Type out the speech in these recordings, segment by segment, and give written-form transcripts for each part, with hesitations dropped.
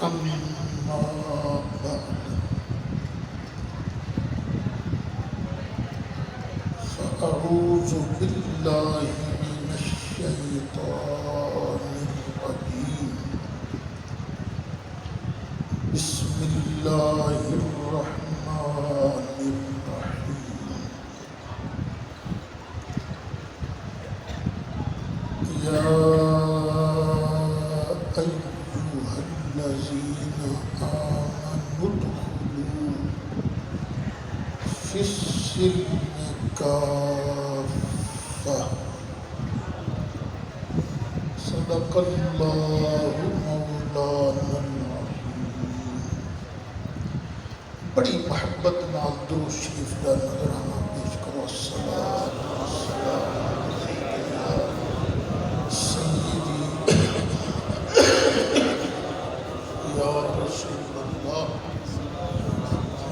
أما بعد فأعوذ بالله من الشيطان الرجيم بسم الله الرحمن الرحيم يا أيها الذين آمنوا ادخلوا في السلم كافة صدق اللہ مولانا العظیم۔ بڑی محبت نال درود شریف کا نظرانہ پیش کرو۔ الصلاۃ والسلام علیک یا سیدی یا رسول اللہ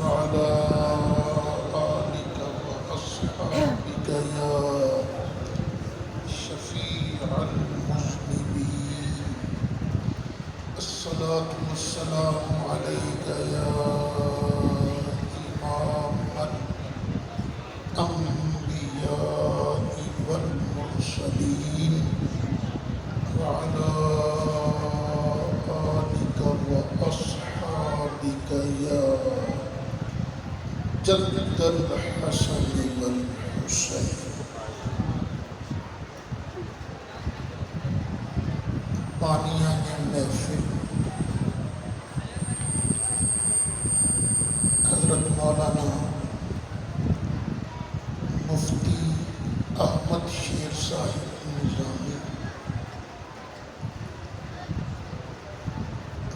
وعلی آلک وأصحابک یا شفیع المذنبین۔ الصلاة والسلام علیک یا امام الانبیاء والمرسلین وعلی آلک وأصحابک یا جد الحسن والحسین۔ بانیان محفل حضرت مولانا مفتی احمد شیر صاحب نظامی،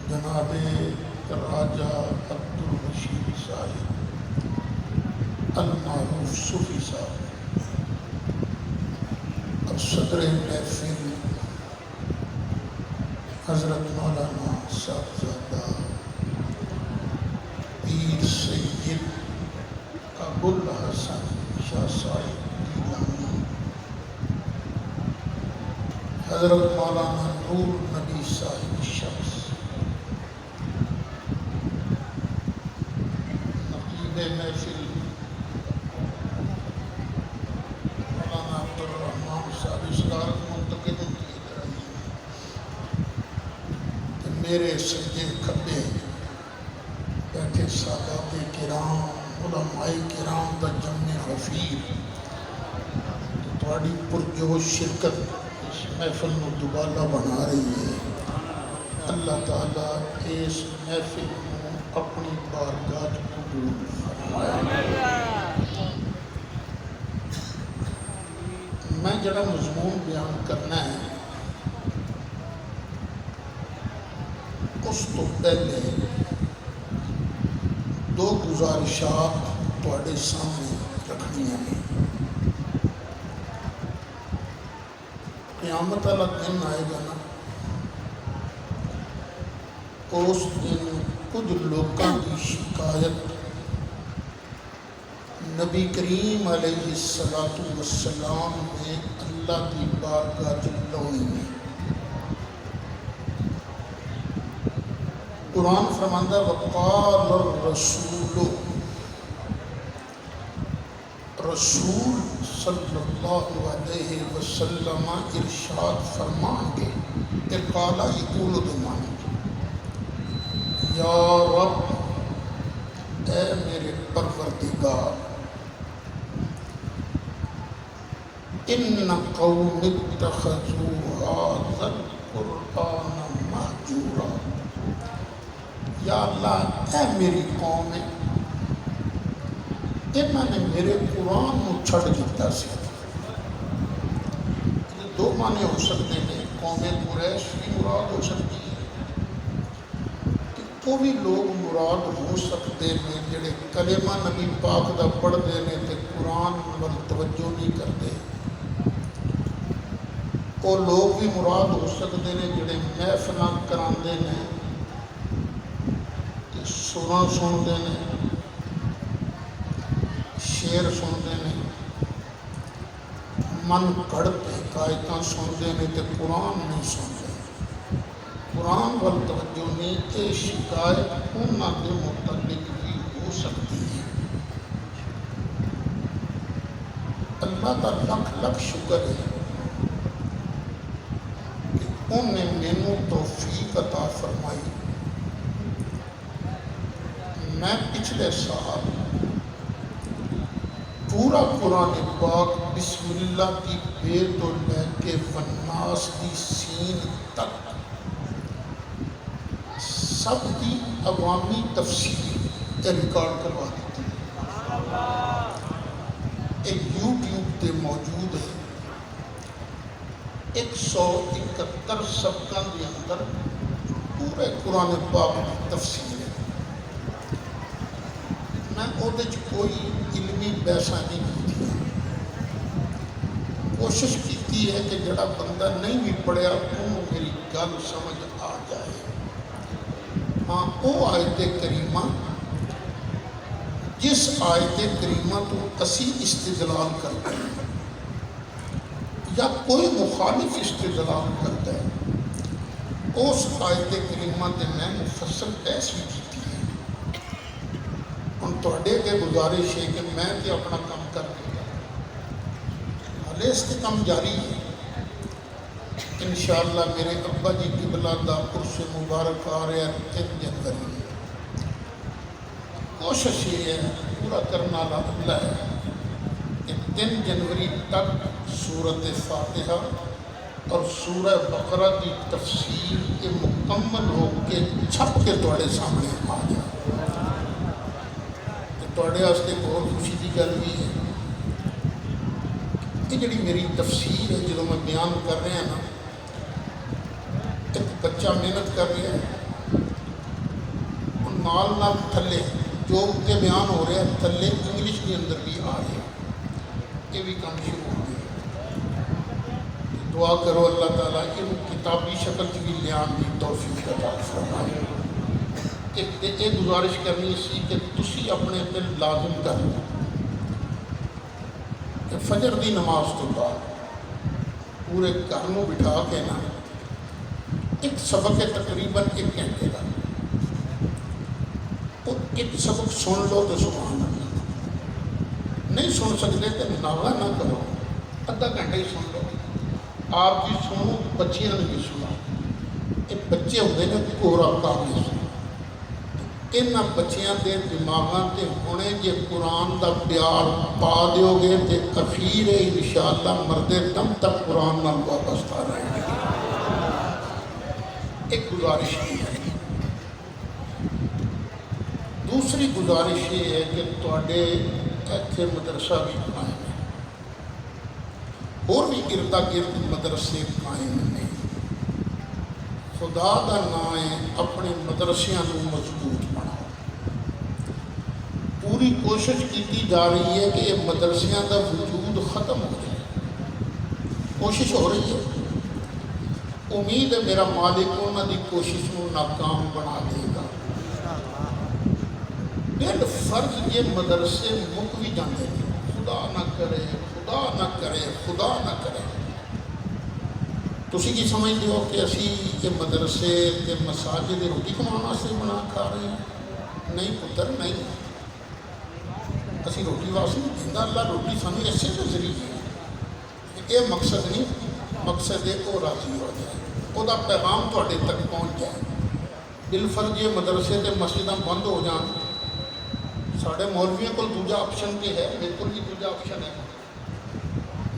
جناب راجہ عبدالرشید صاحب المعروف صوفی صاحب، اور صدر محفل حضرت مولانا صاحبزادہ پیر سید ابوالحسن شاہ صاحب گیلانی، حضرت مولانا نور نبی صاحب شمس، نقیب محفل مولانا عبدالرحمن صاحب صدارت منتقل کی ادرائی، میرے سجدے کھبے بیٹھے سادات کرام، علماء کرام دا جمع غفیر، تو تھوڑی پرجوش شرکت اس محفل میں دوبالہ بنا رہی ہے۔ اللہ تعالیٰ اس محفل میں اپنی بارگاہ قبول فرمائے۔ میں جڑا مضمون بیان کرنا ہے اس تو پہلے دو گزارشات تواڈے سامنے رکھنی ہیں۔ قیامت والا دن آئے گا نا، اس دن کچھ لوگوں کی شکایت نبی کریم علیہ السلام نے اللہ کی بارگاہ لونی ہے۔ قرآن فرماندہ وقال الرسول، رسول صلی اللہ علیہ وسلم ارشاد فرمان گے، اقالا یقول دمان، یا رب اے میرے پروردگار، ان قوم اتخذوا هذا القرآن مہجورا، یا اللہ اے میری قوم ہے، انہوں نے میرے قرآن کو چھڑ دیتا سی۔ دو معنی ہو سکتے ہیں، قوم قریش بھی مراد ہو سکتی ہے، کہ وہ بھی لوگ مراد ہو سکتے ہیں جڑے کلمہ نبی پاک دا پڑھتے ہیں تے قرآن ول توجہ نہیں کرتے۔ وہ لوگ بھی مراد ہو سکتے ہیں جڑے محفلاں کراندے ہیں، سراں سنتے ہیں، شعر سنتے ہیں، من گھڑت حکایتاں سنتے ہیں تے قرآن نہیں سنتے۔ قرآن وال توجہ نہیں، یہ شکایت انہوں کے متعلق بھی ہو سکتی ہے۔ اللہ کا لکھ لکھ شکر ہے کہ انہیں مینوں توفیق عطا فرمائی۔ میں پچھلے سال پورا قرآن پاک بسم اللہ کی بے تو لے کے والناس کی سین تک سب کی عوامی تفسیر ریکارڈ کروا دیتی ہے، ایک یوٹیوب پہ موجود ہے۔ 171 سبقاں کے اندر پورے قرآن پاک کی تفسیر ہے۔ میں وہ کوئی علمی بحثاں نہیں کی، کوشش کی ہے کہ جڑا بندہ نہیں بھی پڑھیا انہوں میری گل سمجھ آ جائے۔ ہاں وہ آیت کریمہ جس آیت کریمہ تو اسی استدلال کرتے ہیں یا کوئی مخالف استدلال کرتا ہے، اس آیت کریمہ کے میں مفصل بحث بھی کی ہے۔ ہم تھوڑے کے گزارش ہے کہ میں کہ اپنا کام کر دیا، حالے اس کے کام جاری ہے۔ انشاءاللہ میرے ابا جی قبلہ دا عرس مبارک آ رہا ہے 3 جنوری۔ کوشش یہ ہے پورا کرنا اللہ ہے کہ 3 جنوری تک سورۃ فاتحہ اور سورہ بقرہ کی تفسیر کے مکمل ہو کے چھپ کے تھوڑے سامنے آ جائے۔ تھوڑے واسطے بہت خوشی کی گل بھی ہے، یہ جڑی میری تفسیر ہے جدوں میں بیان کر رہا نا، ایک بچہ محنت کر رہا ہے، نال تھلے جو کہ بیان ہو رہا ہے تھلے انگلش کے اندر بھی آ رہے ہیں، یہ بھی کام شروع ہو گیا۔ دعا کرو اللہ تعالیٰ ان کتابی شکل کی بھی لیان کی توفیق عطا فرمائے۔ ایک گزارش کرنی سی کہ تسی اپنے دل لازم کر کہ فجر دی نماز تو بعد پورے گھر میں بٹھا کے نا ایک سبق ہے تقریباً 1 گھنٹے کا، وہ ایک سبق سن لو تو سبحان اللہ، نہیں سن سکتے تو ناغہ نہ کرو، آدھا گھنٹہ ہی سن لو، آپ بھی سنو بچیاں نے بھی سنا۔ یہ بچے ہوتے ہیں کوہرا کام نہیں سنا، انہاں بچیاں دے دماغاں تے ہونے جے قرآن دا پیار پا دیو گے تے اخیر انشاءاللہ مردے دم تک قرآن نال وابستہ رہیں گے۔ ایک گزارش یہ ہے۔ دوسری گزارش یہ ہے کہ تواڈے ایتھے مدرسہ بھی قائم ہے، اور بھی اردا گرد مدرسے قائم ہیں۔ خدا دا نام ہے اپنے مدرسیاں کو مضبوط بناؤ۔ پوری کوشش کی جا رہی ہے کہ یہ مدرسیاں دا وجود ختم ہو جائے، کوشش ہو رہی ہے۔ امید ہے میرا مالک انہوں دی کوشش کو ناکام بنا دے گا۔ بل فرض یہ مدرسے مک بھی جانے ہیں، خدا نہ کرے خدا نہ کرے خدا نہ کرے۔ تسی کی سمجھتے ہو کہ اسی یہ مدرسے کے مساجد روٹی کمانا سے بنا کھا رہے ہیں؟ نہیں پتر نہیں، اسی روٹی واسطے دیندہ اللہ روٹی سانو ایسے ذریعے ہے۔ یہ مقصد نہیں، مقصد ہے وہ راضی ہو جائے، وہ پیغام تھوڑے تک پہنچ جائے۔ بالفرض یہ مدرسے تے مسجداں بند ہو جان، ساڑھے مولویوں کو دوجا آپشن کے ہے، میرے کو بھی دوجا آپشن ہے،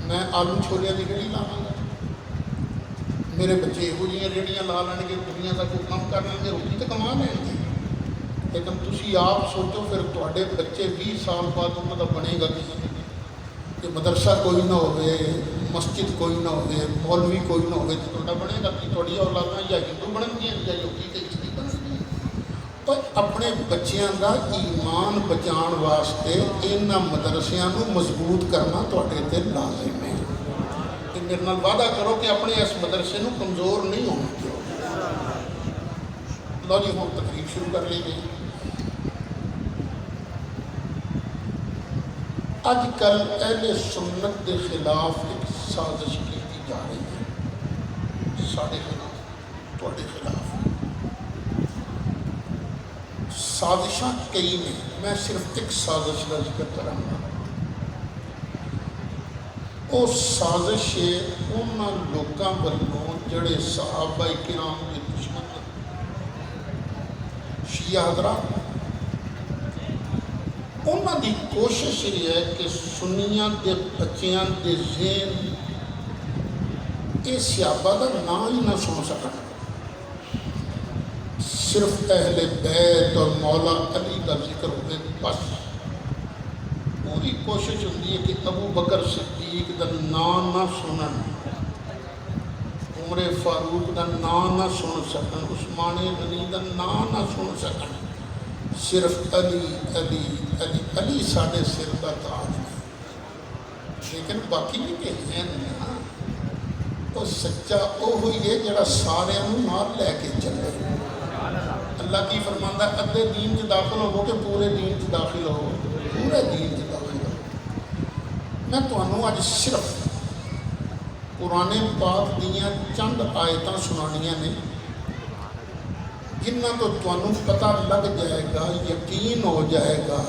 میں آلو چھولیاں دی ریڑھی لاواں گا، میرے بچے یہو جہاں ریڑھیاں لا لین گے، دنیا کا کوئی کام کر لیں گے، روٹی تو کما لیں گے۔ لیکن تسی آپ سوچو پھر تواڈے بچے 20 سال بعد انہوں کا بنے گا کہ مدرسہ کوئی نہ ہوئے، مسجد کوئی نہ ہوئے، مولوی کوئی نہ ہوئے، تو تہاڈا بنے گا کہ تہاڈی اولاداں یا ہندو بنن گیاں یا یہودی تے عیسائی بنن گیاں۔ تو اپنے بچیاں دا ایمان بچان واسطے انہاں مدرسیاں نو مضبوط کرنا تہاڈے تے لازم ہے۔ کہ میرے نال وعدہ کرو کہ اپنے اس مدرسے نو کمزور نہیں ہونے دیو۔ لو جی ہوں تقریر شروع کر لی گئی۔ اج کل اہل سنت کے خلاف ایک سازش کی جا رہی ہے، سارے خلاف، تھوڑے خلاف۔ سازشاں کئی نے، میں صرف ایک سازش کا ذکر کروں گا۔ وہ سازش ہے انہاں لوکاں والوں جڑے صحابہ کرام کے دشمن ہیں، شیعہ حضرات۔ انہاں دی کوشش یہ ہے کہ سنیاں دے بچیاں دے ذہن یہ صحابہ دا نام ہی نہ سن سکن، صرف اہل بیت اور مولا علی کا ذکر ہوئے بس۔ پوری کوشش ہوتی ہے کہ ابو بکر صدیق دا نام نہ سنن، عمر فاروق دا نام نہ سن سکن، عثمان غنی دا نام نہ سن سکن، صرف علی علی علی علی ساڑھے سر کا تاج ہے۔ لیکن باقی بھی کہ ہیں نا، وہ سچا وہ ہوئی ہے جڑا سارے نال لے کے چلے۔ اللہ کی فرماندہ ادھے دین چ داخل ہو کہ پورے دین چ داخل ہو، پورے دین چ داخل ہو۔ میں تمہیں اج صرف قرآن پاک دیاں چند آیتاں سنانیاں نے جنہاں تو تمہیں پتہ لگ جائے گا، یقین ہو جائے گا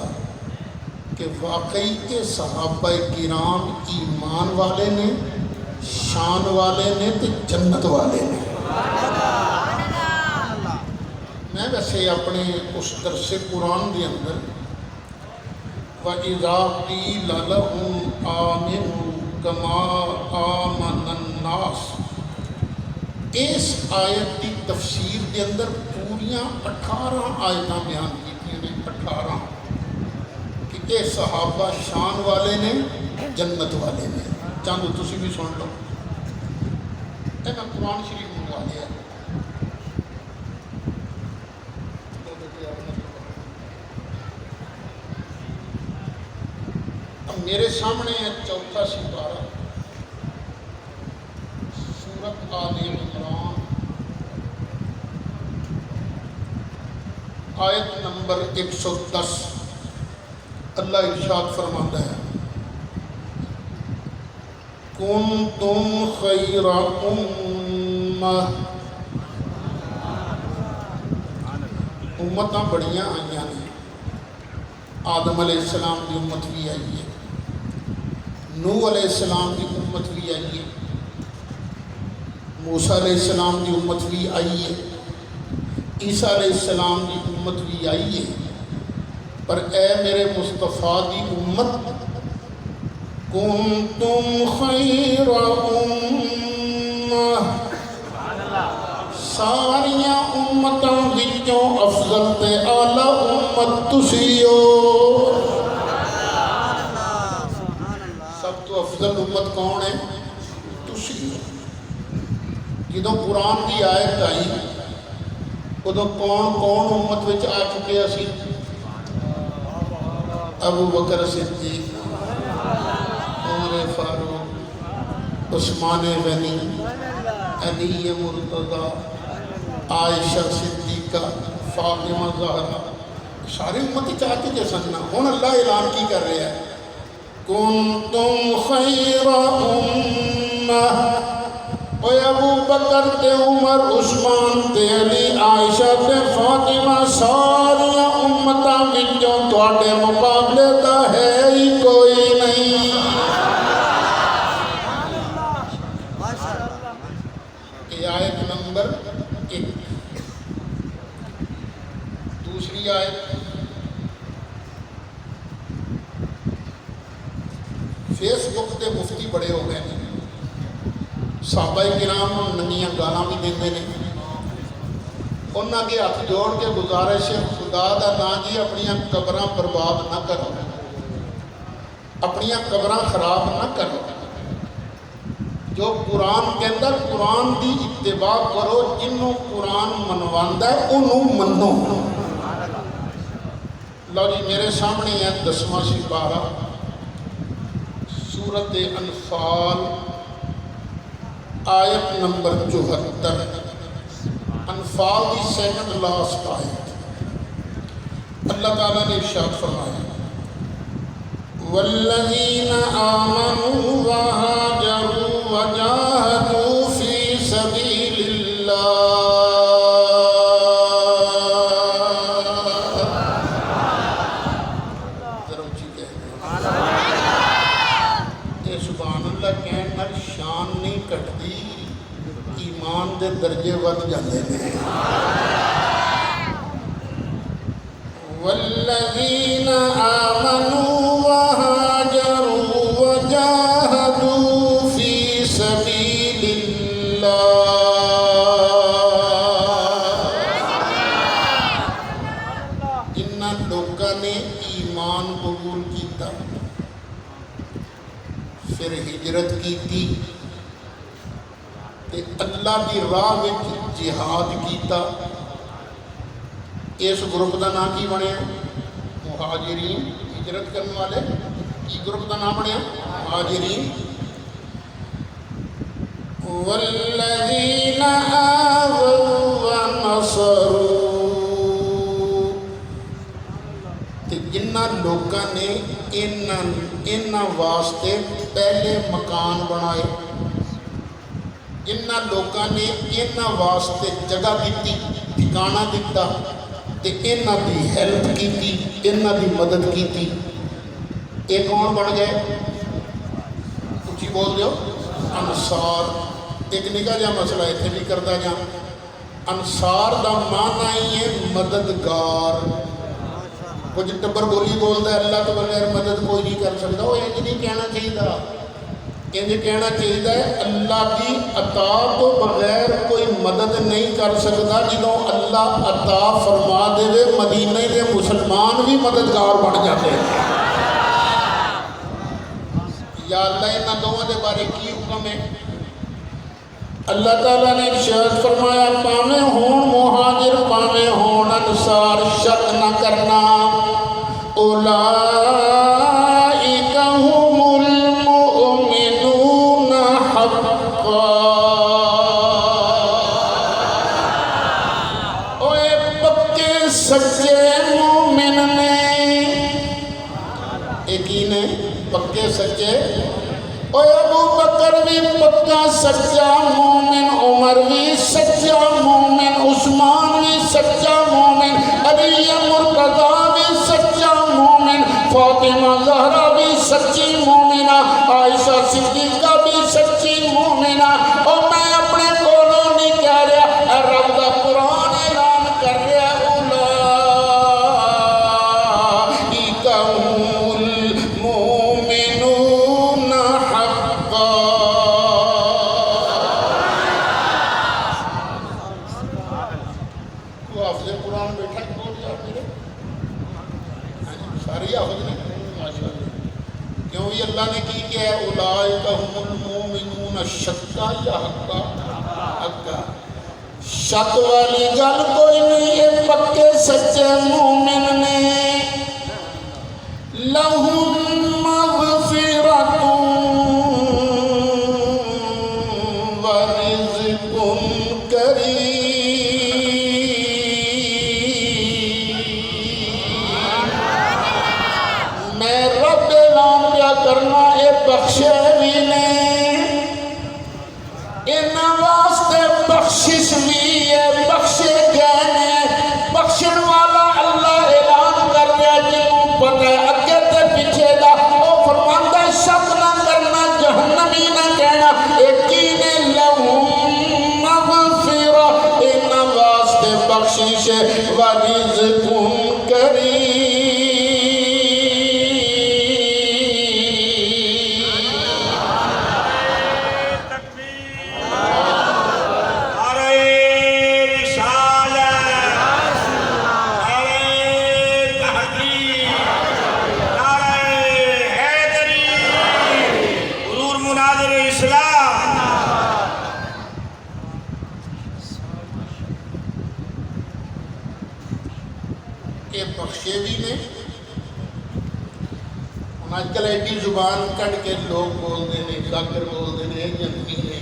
کہ واقعی کے صحابہ کرام ایمان والے نے، شان والے نے تے جنت والے نے۔ میں ویسے اپنے اس درس قرآن کے اندر وَإِذَا قِيلَ لَهُمْ آمِنُوا كَمَا آمَنَ النَّاسُ، اس آیت کی تفسیر کے اندر پوریاں 18 آیتاں بیان کی ہیں، 18 کہ یہ صحابہ شان والے نے، جنت والے نے۔ چاندو تسی بھی سن لو، میں قرآن شریف منگوا لیا۔ میرے سامنے ہے چوتھا سپارہ، سورت آل عمران، آیت نمبر 110۔ اللہ ارشاد فرماتا ہے کنتم خیر امہ، امتاں بڑیاں آئیاں نے، آدم علیہ السلام کی امت بھی آئی ہے، نوح علیہ السلام کی امت بھی آئی ہے، موسیٰ علیہ السلام کی امت بھی آئی ہے، عیسیٰ علیہ السلام کی امت بھی آئی ہے، پر اے میرے مصطفیٰ کی امت کنتم خیر امہ، ساریاں امتاں وچوں افضل تے اعلی امت تسی ہو۔ سب تو افضل امت کون ہے؟ تسی ہو۔ جدوں قرآن کی آیت آئی ادوں کون کون امت وچ آ چکے اسی؟ ابو بکر صدیق، عمر فاروق، عثمان غنی، علی مرتضیٰ، عائشہ صدیقہ، فاطمہ زہرا، ساری امت چاہ چکے سننا۔ ہوں اللہ اعلان کی کر رہے ہیں کنتم خیر امہ، اے ابو بکر تے عمر، عثمان تے علی، عائشہ تے فاطمہ، ساریاں امتاں وچوں تواڈے مقابلے دا ہے ہی کوئی نہیں۔ یہ آیت نمبر 1۔ دوسری آیت فیس بک تے مفتی بڑے ہو گئے ہیں، صحابہ کرام ننگیاں گالاں بھی دیندے نے، انہاں کے ہاتھ جوڑ کے گزارش ہے خدا دا نا جی اپنیاں قبراں برباد نہ کرو، اپنیاں قبراں خراب نہ کرو۔ جو قرآن کے اندر قرآن دی اتباع کرو، جنوں قرآن منواندا ہے انہوں منو۔ لو جی میرے سامنے ہے 10واں سپارہ، سورت انفال، آیت نمبر 74۔ انفال کی سیکنڈ لاسٹ آیت، اللہ تعالیٰ نے ارشاد فرمایا والذین آمنوا وہاجروا وجاہدوا فی سبیل اللہ نہیں گھٹتی، ایمان دے درجے ود جاندے نے۔ والذین آمنوا وہاجروا وجاہدوا فی سبیل اللہ، جنہاں لوگوں نے ایمان قبول کیتا، پھر ہجرت کیتی تے اللہ دی راہ وچ جہاد کیتا، اس گروپ کا نام کی بنیا؟ مہاجرین۔ ہجرت کرنے والے کی گروپ کا نام بنیا؟ مہاجرین۔ والذین آووا ونصروا، تے جنہ لوگوں نے انہاں واسطے پہلے مکان بنائے، جنہ لوگوں نے انہاں واسطے جگہ دیتی، ٹھکانہ دیتا تے انہاں دی ہیلپ کیتی، انہاں دی مدد کیتی، یہ کون بن گئے؟ اچھی بول دیو، انصار۔ ایک نکا جا مسئلہ اتنے بھی کرتا جا، انصار دا معنی ہی ہے مددگار۔ کچھ ٹبر بولی بولتا ہے اللہ تو بغیر مدد کوئی نہیں کر سکتا، وہ انج نہیں کہنا چاہیے، انج کہنا چاہیے اللہ کی عطا تو بغیر کوئی مدد نہیں کر سکتا۔ جدوں اللہ عطا فرما دے مدینے کے مسلمان بھی مددگار بن جاتے ہیں۔ یا اللہ انہاں دونوں کے بارے کی حکم ہے؟ اللہ تعالیٰ نے ارشاد فرمایا پاویں ہون مہاجر پاویں ہون انصار، شک نہ کرنا، اولئک هم المؤمنون حقا، اوے پکے سچے مومن نے۔ ایک ہی نے پکے سچے، اوے ابو بکر بھی پکا سچا مومن، عمر بھی سچا مومن، عثمان بھی سچا مومن، علی مرتضیٰ بھی سچا مومن، فاطمہ زہرا بھی سچی مومنہ، عائشہ صدیقہ بھی سچی مومنہ۔ اور میں اپنے کولوں نہیں کہہ رہا، رب دا قرآن اعلان کر رہا، اولئک هم المؤمنون حقا۔ وہ حافظ قرآن بیٹھا بول جا میرے ساری حافظ نے کیوں بھی اللہ نے کی کیا ہے؟ اولئک هم المؤمنون شکا یا حقا؟ حقا، شک والی گل کوئی نہیں، یہ پکے سچے مومن نے۔ لہم مغفرۃ ورزق کریم، میں رب اعلان کیا کرنا اے بخشے بھی نے، انہاں واسطے بخشش بھی ہے، بخشے گئے نے۔ بخشن والا اللہ اعلان کر رہا جنہوں پتہ ہے اگے تے پیچھے دا، او فرماندا شک نہ کرنا، جہنمی نہ کہنا، یقین لہم مغفرہ، انہاں واسطے بخشش ہے، ورزق کریم۔ یہ بخشے بھی نے۔ آج کل ایڈی زبان کٹ کے لوگ بولتے ہیں، ذاکر بولتے ہیں، جنتی نے،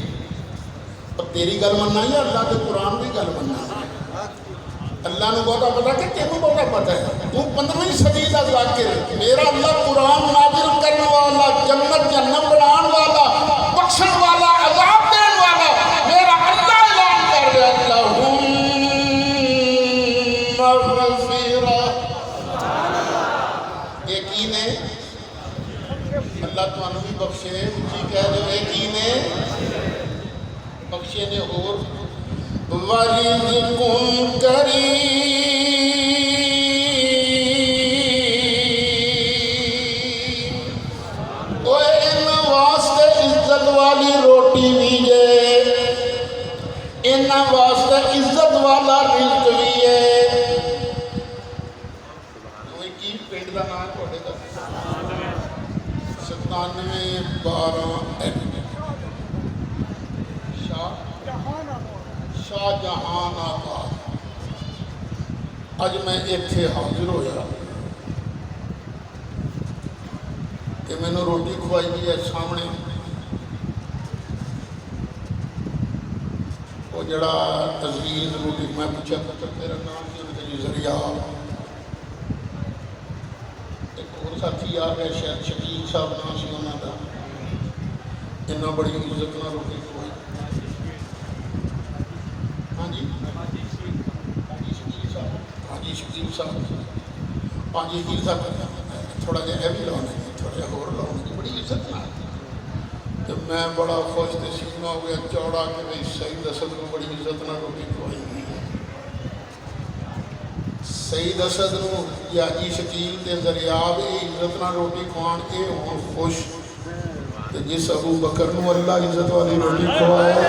اور تیری گل مننا یا اللہ کے قرآن کی گل مننا؟ اللہ نے بہتا پتا کہ تینوں بہتا پتا ہے، تو 15ویں صدی کا ذاکر، میرا اللہ قرآن نازل کرنے والا، جنت جہنم بنان والا، بخشن والا، عذاب دین والا، میرا اللہ اعلان کر رہا لہم مغفرہ۔ یقین ہے اللہ تمہیں بھی بخشے، اچھی کہہ دو یقین ہے بچے نے اور وَرِزْقٌ کریم، اوے ان واسطے عزت والی روٹی بھی ہے، ان واسطے عزت والا رزق بھی ہے۔ کوئی کی پنڈ کا نام تھوڑے کا 9712 شاہ جہان آباد۔ اج میں اتنے حاضر ہویا کہ میں نے روٹی کھوائی دی ہے سامنے، وہ جڑا عزیز روٹی میں پوچھا پتر تیرا نام کی ان کے ذریعہ ایک اور ساتھی آ گئے شاید شکیل صاحب نام سی انہوں کا، اتنا بڑی عزت نہ روٹی کھوائی۔ ہاں جی شکیل صاحب تھوڑا جہا یہ بھی لاؤنا ہے، تھوڑا جہا اور لاؤنا ہے، بڑی عزت نہ تو میں بڑا خوش تے سینا ہو گیا چوڑا کہ بھائی سید اسد کو بڑی عزت نہ روٹی کھوائی گئی ہے۔ سید اسد نو یا جی شکیل کے ذریعہ بھی عزت نہ روٹی کھوان کے ہوں خوش تے جس ابو بکر نو اللہ عزت والی روٹی کھوایا۔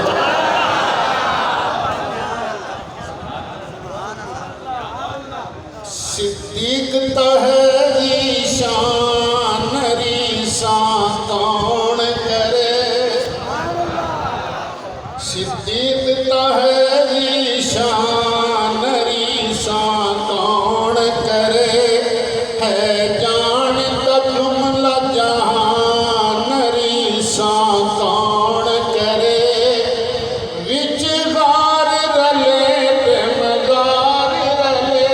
صدیق تہہ شان ریساں کون کرے، صدیق تہہ شان ریساں کون کرے، ہے جان کا جملہ جہان ریساں کون کرے، وچ غار رلے تے مغار رلے،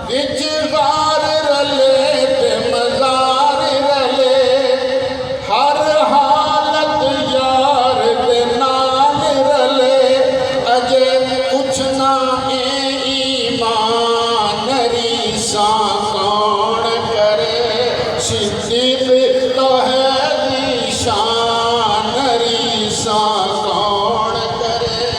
وچ غار رلے تے مزار رلے، ہر حالت یار دے نال رلے، اجے کچھ نہ اے ایمان ریساں کون کرے، صدیق تہہ شان ریساں کون کرے۔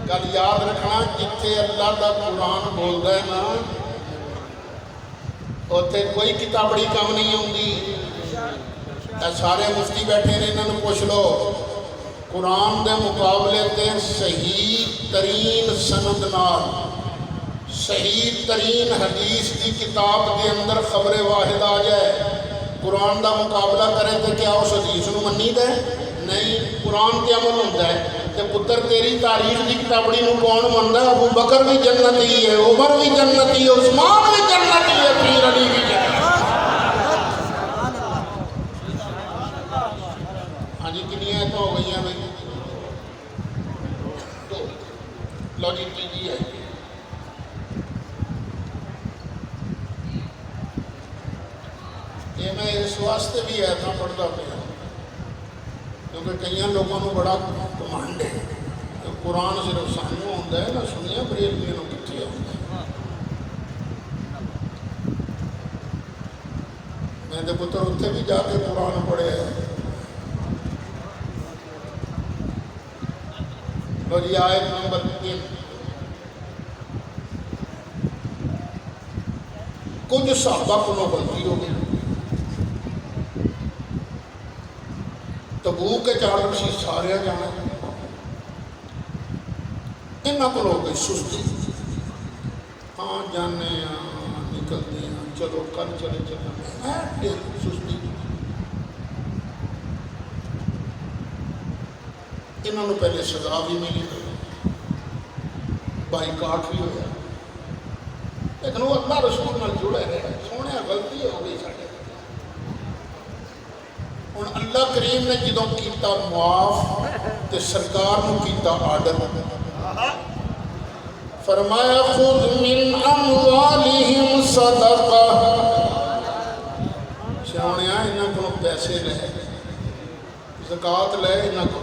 گل یاد رکھنا جتھے اللہ دا قرآن بول رہا ہے نا اتنے کوئی کتابڑی کم نہیں ہوندی۔ سارے مفتی بیٹھے نے انہوں نے پوچھ لو قرآن دے مقابلے تے صحیح ترین سند نال صحیح ترین حدیث کی کتاب دے اندر خبر واحد آ جائے، قرآن دا مقابلہ کرے تو کیا اس حدیث نو منی دے؟ نہیں، قرآن تے عمل ہوتا ہے۔ تے پتر تیری تاریخ کی کتابڑی نو کون منتا ہے؟ ابو بکر بھی جنتی ہے، عمر بھی جنتی ہے، عثمان بھی جنتی ہے، پیر علی بھی جنتی ہے۔ ہاں جی کنیا تو ہو گئی ہیں بھائی دو، لو جی تیجی ہے۔ یہ میں اس واسطے بھی ایسا پڑھتا پیا کیونکہ کئی لوگوں کو بڑا کمانڈ ہے کہ قرآن صرف سانوں ہوتا ہے نہ سنیا بریلویوں کو کتنے ہوتا ہے۔ میں تو پتر اتنے بھی جا کے قرآن پڑھے ہے۔ لو جی آیت نمبر 3، کچھ صحابہ کو غلطی ہو گئی، تبوک کے چالک سی سارے جانا، انہاں کو ہو گئی سستی، ہاں جانے نکلتے ہیں چلو کل چلے چلنا، سستی۔ انہوں نے پہلے سزا بھی ملی، بائیکاٹ بھی ہوا، لیکن وہ اللہ رسول نال جڑے رہے، سونے غلطی ہو گئی سارے۔ ہوں اللہ کریم نے جدوں کیتا معاف تے سرکار نو کیتا آرڈر، فرمایا خذ من اموالہم صدقہ، سونیا انہاں کو پیسے لے، زکوٰۃ لے انہاں کو،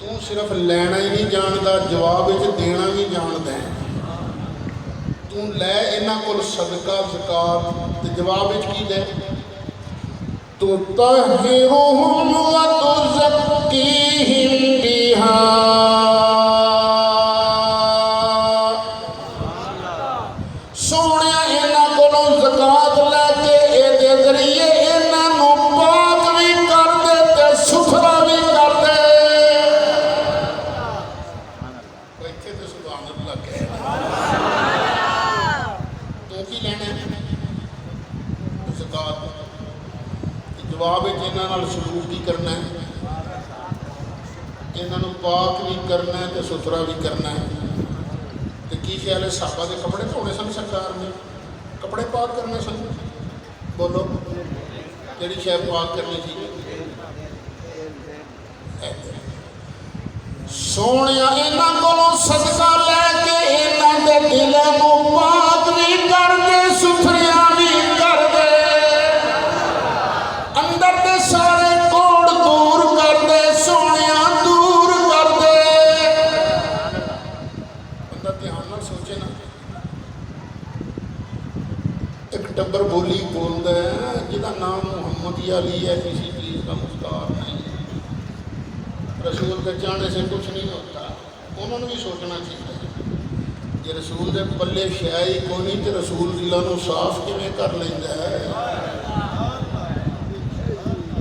تو صرف لینا ہی نہیں جاندا جواب دینا بھی جاندا ہے۔ تو لے انہاں کو صدقہ زکوٰۃ تے جواب کی دے؟ تطہرہم وتزکیہم بہا سونے انہاں کولوں زکات لے کے اے دے ذریعے انہاں نوں پاک بھی کر دے تے ستھرا بھی کر دے بیٹھے تے سبحان اللہ کہہ تو کی لینے زکات جواب ہے جنہاں نال سلوک بھی کرنا ہے انہاں نوں پاک بھی کرنا ہے تے ستھرا بھی کرنا ہے تے کی خیال ہے صحابہ دے کپڑے دھونے سن سرکار نے کپڑے پاک کرنے سن بولو جڑی شے پاک کرنی تھی سونیا انہاں کولوں صدقہ لے کے انہاں دے دلاں نوں پاک بھی کر دے ستھرا بھی کر دے اندر دے سارے کوڑ دور کر دے سونیا دور کر دے بندہ دھیان نال سوچے نا ایک ٹبر بولی بولدا ہے جہاں نام محمد علی ہے کسی چیز کا مختار نہیں رسول کے چاہنے سے کچھ نہیں ہوتا انہوں نے بھی سوچنا چاہیے جی رسول دے پلے شائی کو نہیں تو رسول دلوں نوں صاف کیویں کر لیندا ہے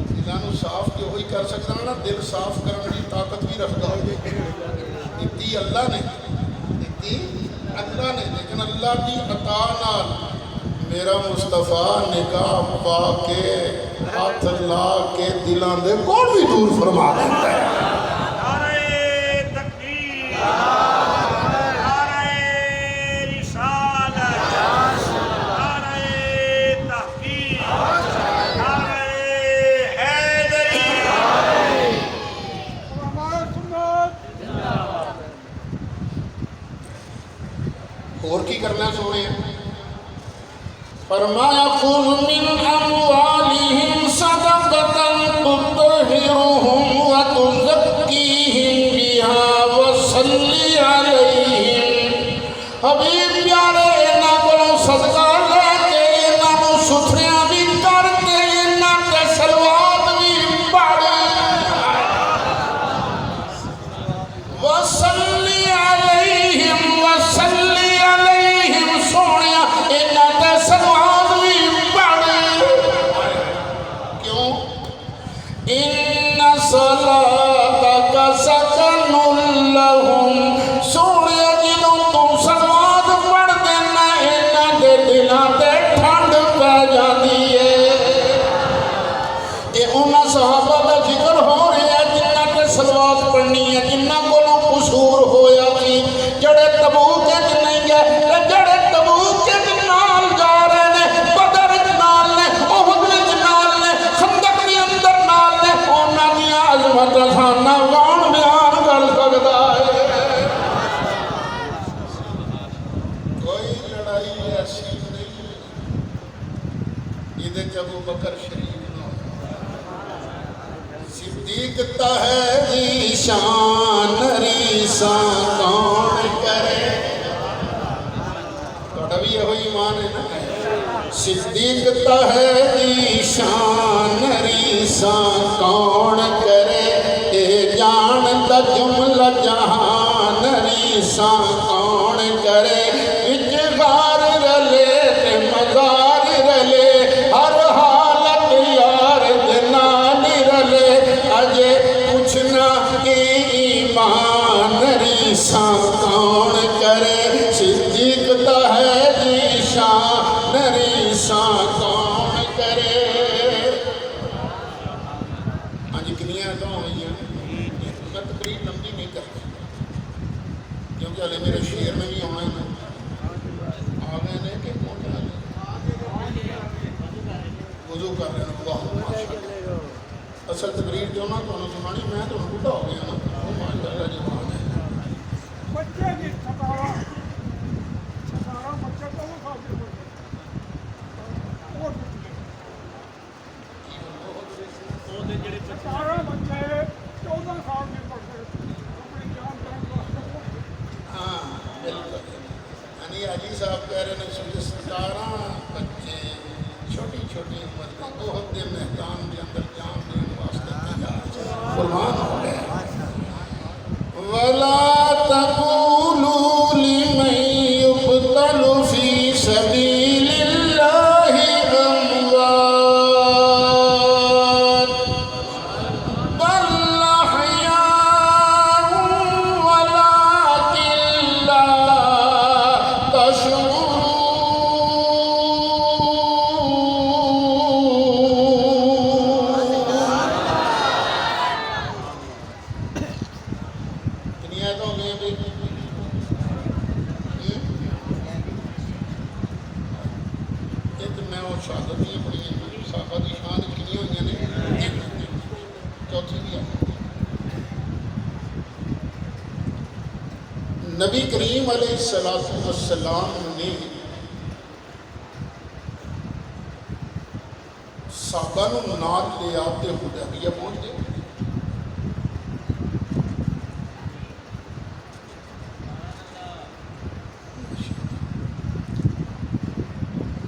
دلوں نوں صاف جو ہوئی کر سکتا نا دل صاف کرنے کی طاقت بھی رکھتا ہو دیتی اللہ نے لیکن اللہ کی عطا نال میرا مصطفیٰ نگاہ پا کے ہاتھ لا کے دلاں دے کوڑ بھی دور فرما دیتا ہے نعرہ تکبیر نعرہ رسالت نعرہ تحقیق نعرہ حیدری اور کی کرنا سونے فرمایا خذ من اموالہم صدقۃ تطہرہم وتزکیہم بہا وصلی علیہم حبیب پیارے انہاں کولوں صدقہ لے کے انہاں نوں ستھرا بھی کر کے انہاں تے صلوات بھی پڑھ وصلی علیہم سونیا انہاں تے صلوات بھی پڑھ کیوں ان صلاتک سکن لہم سونیا جدوں تو صلوات پڑھ دینا انہاں دے دلاں تے ٹھنڈ پہ جاندی ہے اے انہاں صحابہ دا ذکر ہو رہا ہے جنہاں تے صلوات پڑھنی ہے جنہاں کولوں قصور ہویا سی جڑے تبوک وچ نہیں گئے جڑے تبوک وچ نال جا رہے نے بدر وچ نال نے احد وچ نال نے خندق دے اندر نال نے انہاں دیاں عظمتاں سانا کون بیان کر سکدا ہے کوئی لڑائی ایسی نہیں جہدے وچ ابو بکر شریف نہ ہو صدیق ہے شان ریساں کون کرے تھوڑا بھی یہ ایمان ہے نا صدیق ہے شان ریساں کون کرے اے جان دا جملہ جہان ریساں کون کرے وچ غار رلے تے مزار رلے ہر حالت یار دے نال رلے اجے پوچھنا ایمان ریساں کون کرے صدیق ہے شان ریساں کون کرے ہاں جی کنیاں تو ہوئی ہیں میں تقریر لمبی نہیں کرتا کیونکہ ہلے میرے شعر میں بھی آنا ہے آ گئے نے کہ پہنچنا نہیں وضو کر رہے ہیں اللہ ماشاءاللہ اصل تقریر جو نا تو سنانی میں تو بڑھا ہو گیا نا وہ ماشاءاللہ جو بات ہے بچے کی ستارہ بچے کو وہ خاص ستارہ بچے 14 سال میں پڑھتے اپنی جان کرنے واسطے ہاں بالکل یعنی حاجی صاحب کہہ رہے ہیں 17 بچے چھوٹی چھوٹی عمر میں احد کے میدان نبی کریم علیہ السلام نے صحابہ نو نال لے آتے حدیبیہ پہنچ گئے.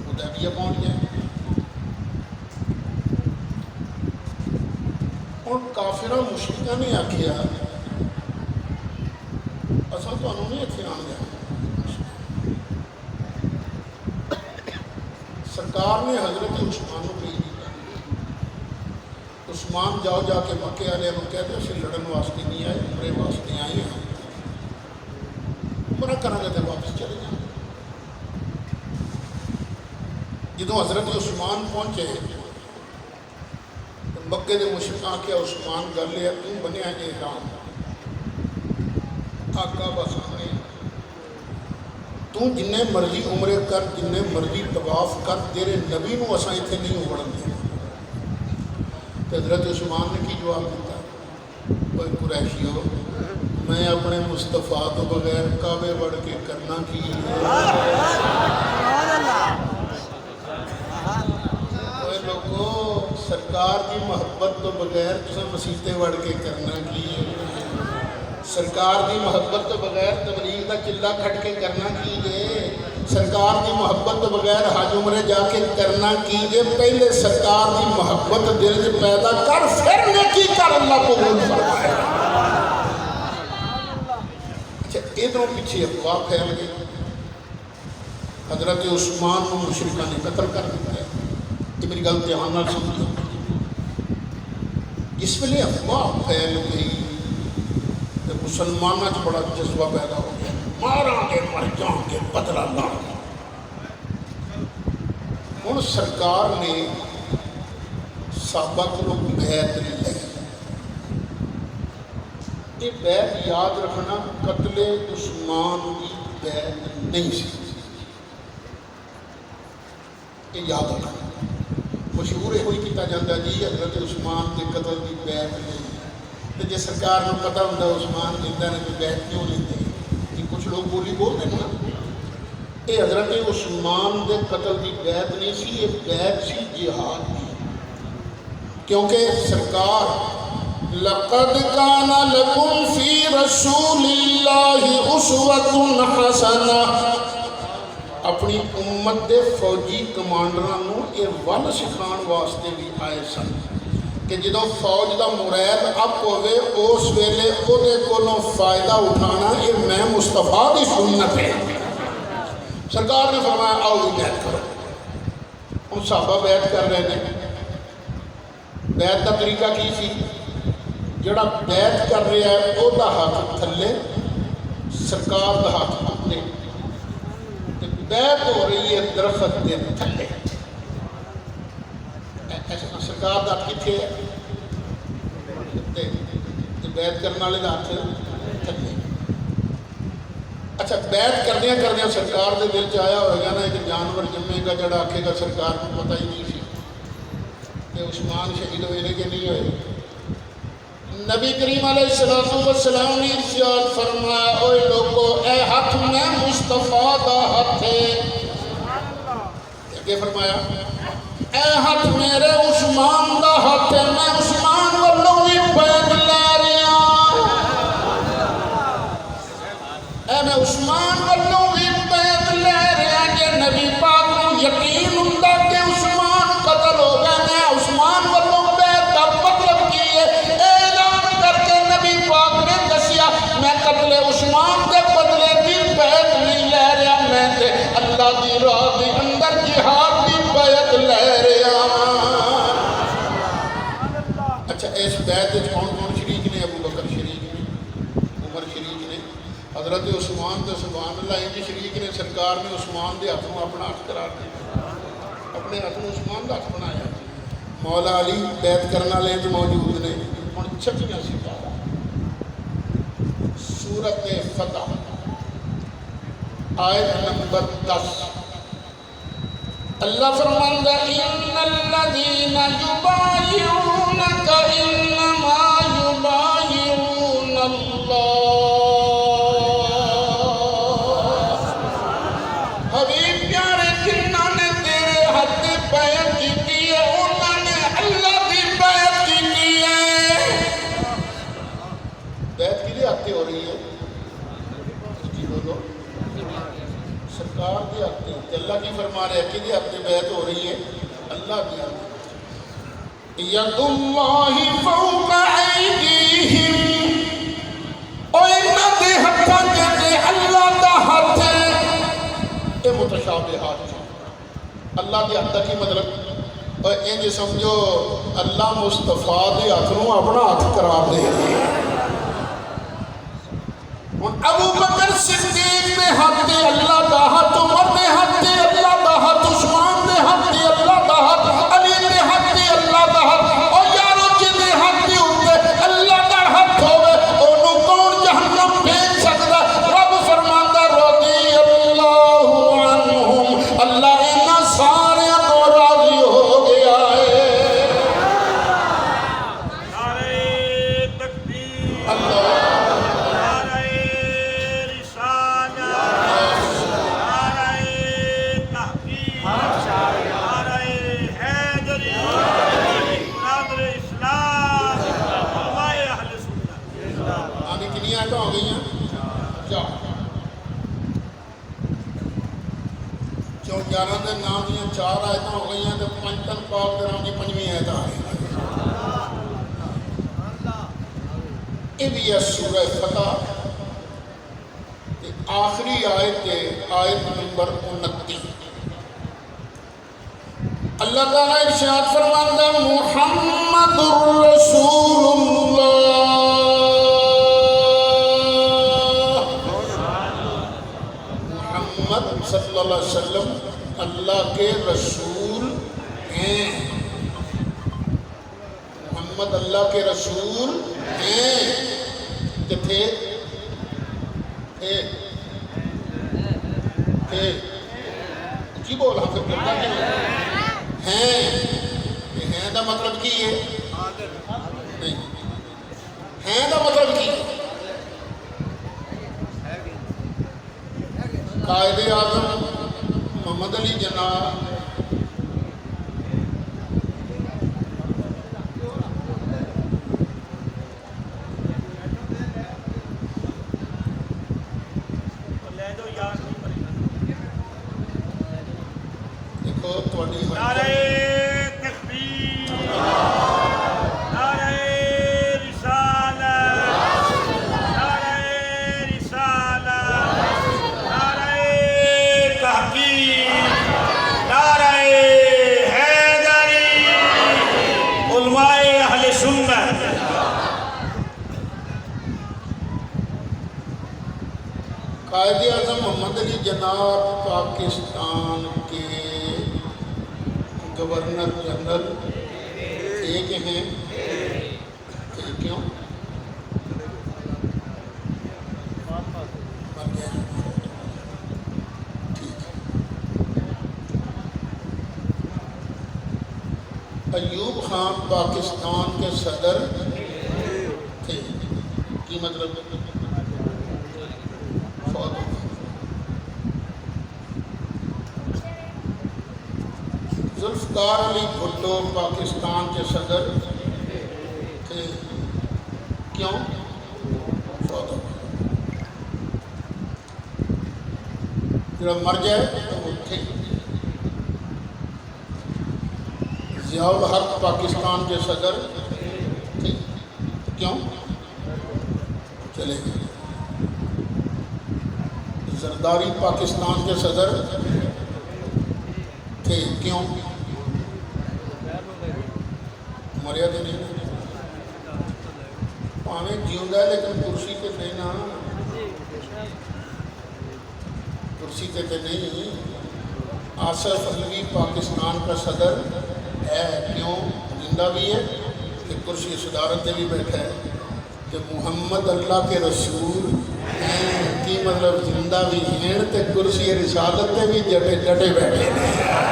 حدیبیہ پہنچ گئے. اور کافرہ مشرکہ نے آکھیا اصل تمہیں نہیں اتنے آن دیا. سرکار نے حضرت عثمان کو بھیج دیا. عثمان جاؤ جا کے مکے والے کو کہتے اسی لڑن واسطے نہیں آئے, عمرے واسطے آئے ہیں, عمرہ کریں گے تو واپس چلے جائیں. جدوں حضرت عثمان پہنچے مکے دے مشرکاں آکھیا عثمان گل ہے تو بنیا احرام آقا بسانے تو جنہیں مرضی عمرے کر جنہیں مرضی طواف کر تیرے نبی نو اساں اتنے نہیں اڑن دے. حضرت عثمان نے کی جواب دیتا, کوئی قریشیو میں اپنے مصطفیٰ تو بغیر کعبے بڑھ کے کرنا کی کوئی لوگوں سرکار کی محبت تو بغیر تساں مسیطے بڑھ کے کرنا کی سرکار کی محبت تو بغیر تبلیغ کا چلا کھٹ کے کرنا کیجئے سرکار کی محبت تو بغیر حج عمرے جا کے کرنا کیجئے. پہلے سرکار کی محبت دل سے پیدا کر پھر نیکی کر اللہ قبول فرمائے. اچھا ادھروں پیچھے افواہ پھیل گئی. حضرت عثمان کو مشرکہ نے قتل کر دیا ہے. یہ میری گل دھیان نال سمجھو. جس ویلے افواہ پھیل گئی مسلمانوں سے بڑا جذبہ پیدا ہو گیا, ماراں گے مر جاؤں گے بدلہ لاؤں گے. ہن سرکار نے صحابہ کو بیعت لی. یہ بیعت یاد رکھنا قتل عثمان کی بیعت نہیں سی, یہ یاد رکھنا. مشہور یہ ہوئی کیتا جاتا جی حضرت عثمان کے قتل کی بیعت نہیں. جی سرکار کو پتہ ہوتا عثمان زندہ نے تو بیعت کیوں لیتے کہ کچھ لوگ بولی بولتے ہیں نا. یہ حضرت عثمان کے قتل کی بیعت نہیں سی, یہ بیعت سی جہاد کی. کیونکہ سرکار لقد کان لکم فی رسول اللہ اسوۃ حسنہ اپنی امت دے فوجی کمانڈراں یہ ول سکھان واسطے بھی آئے سن کہ جدو فوج دا مرید اپ ہوئے اس ویلے او دے کولوں فائدہ اٹھانا یہ میں مصطفیٰ دی سنت ہے. سرکار نے فرمایا آؤ بیعت کرو. ان صحابہ بیعت کر رہے ہیں. بیعت کا طریقہ کی سی, جڑا بیعت کر رہا ہے او دا ہاتھ تھلے سرکار دا ہاتھ اپنے. بیعت ہو رہی ہے درخت دے تھلے. سرکار دا ہاتھ کتنے ہے بیعت کرنے والے دا ہاتھ تھلے. اچھا بیعت کردیاں سرکار دے دل چ آیا ہوئے گا نا ایک جانور جمے گا جڑا آکھے گا سرکار کو پتہ ہی نہیں سی کہ عثمان شہید ہوئے کہ نہیں ہوئے. نبی کریم علیہ السلام نے ارشاد فرمایا اوے لوگو اے ہاتھ میں مصطفیٰ دا ہاتھ ہے. کیا فرمایا اے ہاتھ میرے عثمان دا ہاتھ ہے, میں عثمان والوں بھی بیعت لے رہا. اے میں عثمان والوں بھی بیعت لے رہا. کہ نبی پاک کو یقین ہوندا کہ عثمان قتل ہو گئے, میں عثمان والوں بیعت دا مطلب کی ہے اعلان کر کے نبی پاک نے دسیا میں قتل عثمان کے بدلے دی بیعت نہیں لے رہا, میں تے اللہ دی راہ دے اندر جہاد دی بیعت لے رہا. اچھا اس بیعت وچ کون کون شریک نے؟ ابو بکر شریک نے, عمر شریک نے, حضرت عثمان تے سبحان اللہ انج شریک نے. سرکار نے عثمان دے ہاتھ نوں اپنا ہاتھ قرار دیا, اپنے ہاتھ نوں عثمان دا ہاتھ بنایا. مولا علی بیعت کرنے والے جو موجود نے. ہن چھٹیاں سپارہ سورۃ فتح آیت نمبر 10. اللہ فرماندا ان الذین یبایعونک انما یبایعون اللہ ید اللہ فوق ایدیہم، اور انہاں دے ہتھاں تے اللہ دا ہاتھ ہے۔ یہ متشابہات ہیں۔ اللہ دے ہاتھ دا کی مطلب؟ اور انج سمجھو اللہ مصطفیٰ دے ہاتھ نوں اپنا ہاتھ قرار دے رہے ہیں۔ ابو بکر صدیق دے ہاتھ تے اللہ دا ہاتھ، عمر دے ہاتھ تے اللہ دا ہاتھ، عثمان دے ہاتھ تے اللہ دا ہاتھ، علی دے ہاتھ تے اللہ دا ہاتھ، اور یارو جے دے ہاتھ تے ہوتے اللہ دا ہاتھ ہوئے انہوں کون جہنم بھیج سکتا؟ رب فرماندا رضی اللہ عنہم، اللہ انہاں سارے کو راضی ہو گیا ہے۔ نعرہ تکبیر، اللہ نعرہ رسالہ، نعرہ تحقیق، نعرہ حیدری، نادر اسلام، علماء اہل سنت۔ آگے کنی آیتیں ہو گئی ہیں؟ چار۔ جو 11 دے نام دیاں 4 آیتیں ہو گئی ہیں تو پنجتن پاک دے نام دی 5ویں آیت آ رہی ہے۔ یہ بھی ہے سورہ فتح تے آخری آیت ہے، آیت نمبر 29۔ اللہ تعالیٰ ارشاد فرماندا محمد رسول اللہ، محمد صلی اللہ علیہ وسلم اللہ کے رسول ہیں۔ محمد اللہ کے رسول ہیں کہ تھے جی بولا پھر بولتا کیوں ہیں؟ یہ ہیں دا مطلب کی ہے؟ نہیں، ہیں دا مطلب کی ہے؟ قائد اعظم محمد علی جناح دیکھو تھوڑی نعرہ تکبیر، نعرہ رسالہ، نعرہ رسالہ، نعرہ تحقیق، نعرہ حیدری، علماء اہل سنت۔ قائد اعظم محمد علی جناح پاکستان کے گورنر جنرل ایک ہیں، کیوں؟ مر گیا؟ ٹھیک ہے۔ ایوب خان پاکستان کے صدر تھے، کی مطلب؟ فوت ہو گئے۔ ذوالفقار علی بھٹو پاکستان کے صدر تھے، کیوں؟ فوت ہو گئے۔ جب مر جائے تو وہ تھے۔ ضیاء الحق پاکستان کے صدر تھے، کیوں؟ چلے گئے۔ زرداری پاکستان کے صدر تھے، کیوں؟ مریا تو نہیں، پاویں جیوندا ہے لیکن کرسی پہ نہیں نا، کرسی پہ نہیں۔ آصف علوی پاکستان کا صدر ہے، کیوں؟ زندہ بھی ہے کہ کرسی صدارت پہ بھی بیٹھا ہے کہ محمد اللہ کے رسول ہیں، کی مطلب زندہ بھی ہیں تے کرسی رسالت پہ بھی ڈٹے بیٹھے ہیں۔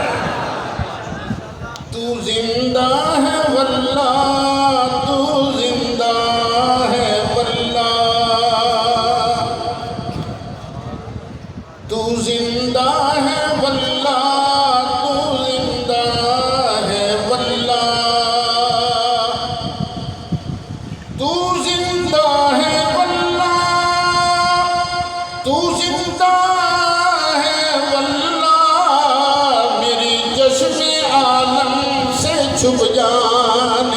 تو زندہ ہے واللہ، تو زندہ ہے واللہ، تو زندہ ہے واللہ، تو زندہ ہے واللہ، تو زندہ ہے واللہ، تو زندہ ہے واللہ، میری چشم عالم سے چھپ جانے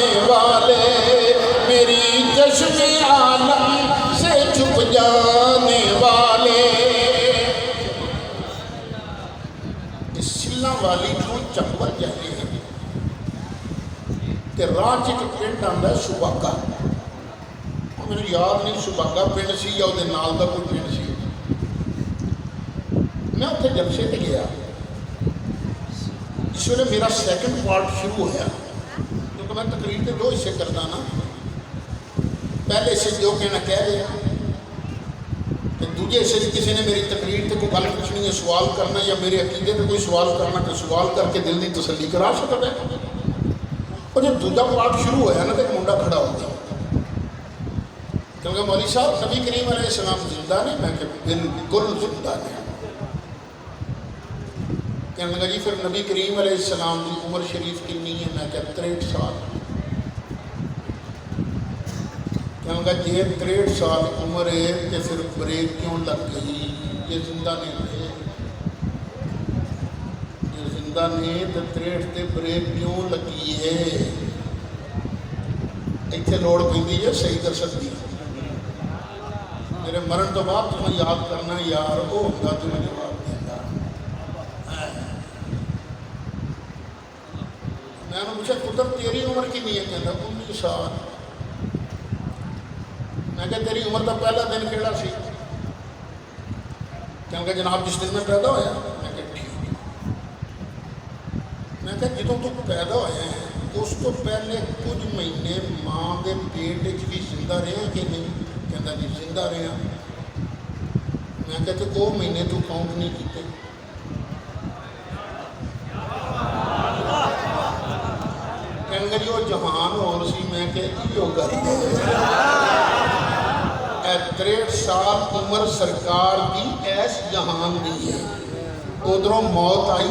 ਤੇ ਰਾਹ 'ਚ ਇੱਕ ਪਿੰਡ ਆਉਂਦਾ ਸੁਬਾਗਾ, ਉਹ ਮੈਨੂੰ ਯਾਦ ਨਹੀਂ ਸੁਬਾਗਾ ਪਿੰਡ ਸੀ ਜਾਂ ਉਹਦੇ ਨਾਲ ਦਾ ਕੋਈ ਪਿੰਡ ਸੀ। ਮੈਂ ਉੱਥੇ ਜਲਸੇ ਤੇ ਗਿਆ। ਇਸ ਵੇਲੇ ਮੇਰਾ ਸੈਕਿੰਡ ਪਾਰਟ ਸ਼ੁਰੂ ਹੋਇਆ, ਕਿਉਂਕਿ ਮੈਂ ਤਕਰੀਰ ਦੇ 2 ਹਿੱਸੇ ਕਰਦਾ ਨਾ। ਪਹਿਲੇ ਹਿੱਸੇ ਜੋ ਕਹਿਣਾ ਕਹਿ ਰਿਹਾ, ਤੇ ਦੂਜੇ ਹਿੱਸੇ 'ਚ ਕਿਸੇ ਨੇ ਮੇਰੀ ਤਕਰੀਰ ਤੇ ਕੋਈ ਗੱਲ ਪੁੱਛਣੀ ਹੈ, ਸਵਾਲ ਕਰਨਾ ਜਾਂ ਮੇਰੇ ਅਕੀਦੇ ਤੇ ਕੋਈ ਸਵਾਲ ਕਰਨਾ, ਤੇ ਸਵਾਲ ਕਰਕੇ ਦਿਲ ਦੀ ਤਸੱਲੀ ਕਰਾ ਸਕਦਾ ਹੈ। ਉਹ ਜਦ ਦੂਜਾ ਪਾਰਟ ਸ਼ੁਰੂ ਹੋਇਆ ਨਾ, ਤੇ ਇੱਕ ਮੁੰਡਾ ਖੜਾ ਹੋ ਗਿਆ, ਕਿਉਂਕਿ ਮੌਲੀ ਸਾਹਿਬ ਨਬੀ ਕਰੀਮ ਅਲੈਹਿ ਸਲਾਮ ਜ਼ਿੰਦਾ ਨੇ। ਮੈਂ ਕਿਹਾ ਬਿਲਕੁਲ ਜ਼ਿੰਦਾ ਨੇ। ਕਹਿਣ ਲੱਗਾ ਜੀ ਫਿਰ ਨਬੀ ਕਰੀਮ ਅਲੈਹਿ ਸਲਾਮ ਦੀ ਉਮਰ ਸ਼ਰੀਫ ਕਿੰਨੀ ਹੈ? ਮੈਂ ਕਿਹਾ 63 ਸਾਲ। ਕਹਿਣ ਲੱਗਾ ਜੇ 63 ਸਾਲ ਉਮਰ ਹੈ ਤੇ ਫਿਰ ਬ੍ਰੇਕ ਕਿਉਂ ਲੱਗ ਗਈ? ਜੇ ਜ਼ਿੰਦਾ ਨਹੀਂ ਰਹੇ, ਜੇ ਜ਼ਿੰਦਾ ਨਹੀਂ ਤਾਂ 63 ਤੇ ਬ੍ਰੇਕ ਕਿਉਂ ਲੱਗੀ ਹੈ? ਇੱਥੇ ਲੋੜ ਪੈਂਦੀ ਹੈ ਸਹੀ ਦਰਸ਼ਨ ਦੀ। ਮੇਰੇ ਮਰਨ ਤੋਂ ਬਾਅਦ ਤੁਸੀਂ ਯਾਦ ਕਰਨਾ ਯਾਰ ਉਹ ਹੁੰਦਾ ਜੋ ਜਵਾਬ ਦਿੰਦਾ। ਮੈਂ ਉਹਨੂੰ ਪੁੱਛਿਆ ਪੁੱਤਰ ਤੇਰੀ ਉਮਰ ਕਿੰਨੀ ਹੈ? ਕਹਿੰਦਾ 19 ਸਾਲ। ਮੈਂ ਕਿਹਾ ਤੇਰੀ ਉਮਰ ਦਾ ਪਹਿਲਾ ਦਿਨ ਕਿਹੜਾ ਸੀ? ਕਹਿੰਦਾ ਜਨਾਬ ਜਿਸ ਦਿਨ ਮੈਂ ਪੈਦਾ ਹੋਇਆ। ਮੈਂ ਕਿਹਾ ਠੀਕ। ਮੈਂ ਕਿਹਾ ਜਦੋਂ ਤੂੰ ਪੈਦਾ ਹੋਇਆ ਹੈ ਉਸ ਤੋਂ ਪਹਿਲੇ ਕੁਝ ਮਹੀਨੇ ਮਾਂ ਦੇ ਪੇਟ ਵਿੱਚ ਵੀ ਜ਼ਿੰਦਾ ਰਿਹਾ ਕਿ ਨਹੀਂ? ਕਹਿੰਦਾ ਜੀ ਜ਼ਿੰਦਾ ਰਿਹਾ। ਮੈਂ ਕਿਹਾ ਤੇ ਉਹ ਮਹੀਨੇ ਤੂੰ ਕਾਊਂਟ ਨਹੀਂ ਕੀਤੇ? ਕਹਿੰਦਾ ਜੀ ਉਹ ਜਹਾਨ ਹੋਰ ਸੀ। ਮੈਂ ਕਿਹਾ ਕੀ ਉਹ ਗੱਲ ਹੈ? 63 ਸਾਲ ਉਮਰ ਸਰਕਾਰ ਦੀ ਐਸ ਜਹਾਨ ਦੀ ਹੈ। ਉਧਰੋਂ ਮੌਤ ਆਈ,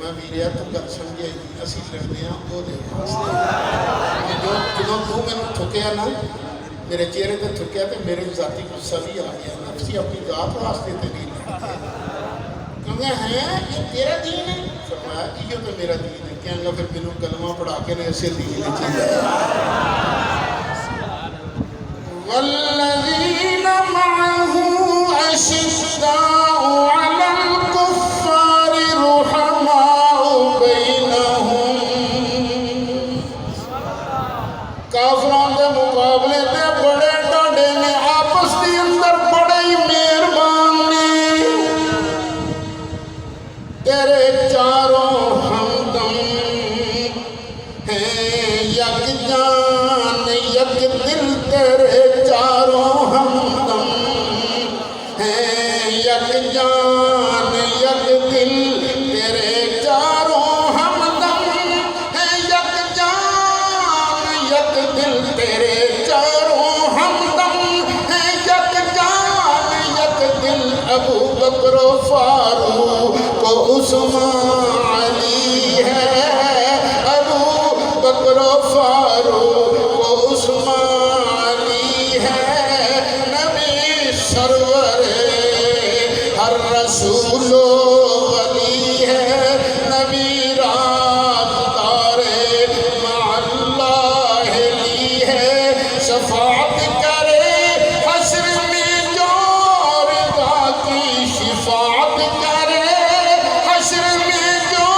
میں ਵੀਰਿਆ ਤੂੰ ਗੱਲ ਸਮਝਿਆ ਹੀ ਨਹੀਂ, ਅਸੀਂ ਲੜਦੇ ਹਾਂ ਉਹਦੇ ਵਾਸਤੇ। ਜਦੋਂ ਤੂੰ ਮੈਨੂੰ ਥੁੱਕਿਆ ਨਾ, ਮੇਰੇ ਚਿਹਰੇ ਤੇ ਥੁੱਕਿਆ ਤੇ ਮੇਰੇ ਜ਼ਾਤੀ ਗੁੱਸਾ ਵੀ ਆ ਗਿਆ ਨਾ, ਅਸੀਂ ਆਪਣੀ ਜ਼ਾਤ ਵਾਸਤੇ ਤੇ ਨਹੀਂ ਲੜਦੇ। ਕਹਿੰਦਾ ਹੈ ਇਹ ਤੇਰਾ ਦੀਨ ਹੈ? فرمایا یہ تو میرا دین ہے۔ کہنے لگا پھر مینوں کلمہ پڑھا کے نے اسے دین چاہیے۔ والذین معه اشداء علی الکفار رحماء بینہم، کافروں کے مقابلے تے بڑے ڈاڈے نے، آپس کے اندر بڑے ہی مہربان نے، تیرے چاروں ہمدم ہیں، یک جان یک دل، تیرے چاروں ہمدم ہیں، یک جان یک دل، تیرے چاروں ہمدم ہیں، یک جان یک دل، تیرے چاروں ہمدم ہیں، یک جان یک دل، ابو بکر و فاروق عثمان علی ہے، ابو بکر و فاروق عثمان علی ہے، نبی سرور ہر رسول ولی ہے، نبی رازدار مع اللہ لی ہے، شفاعت کرے حشر میں جو رضا کی، شفاعت کرے حشر میں جو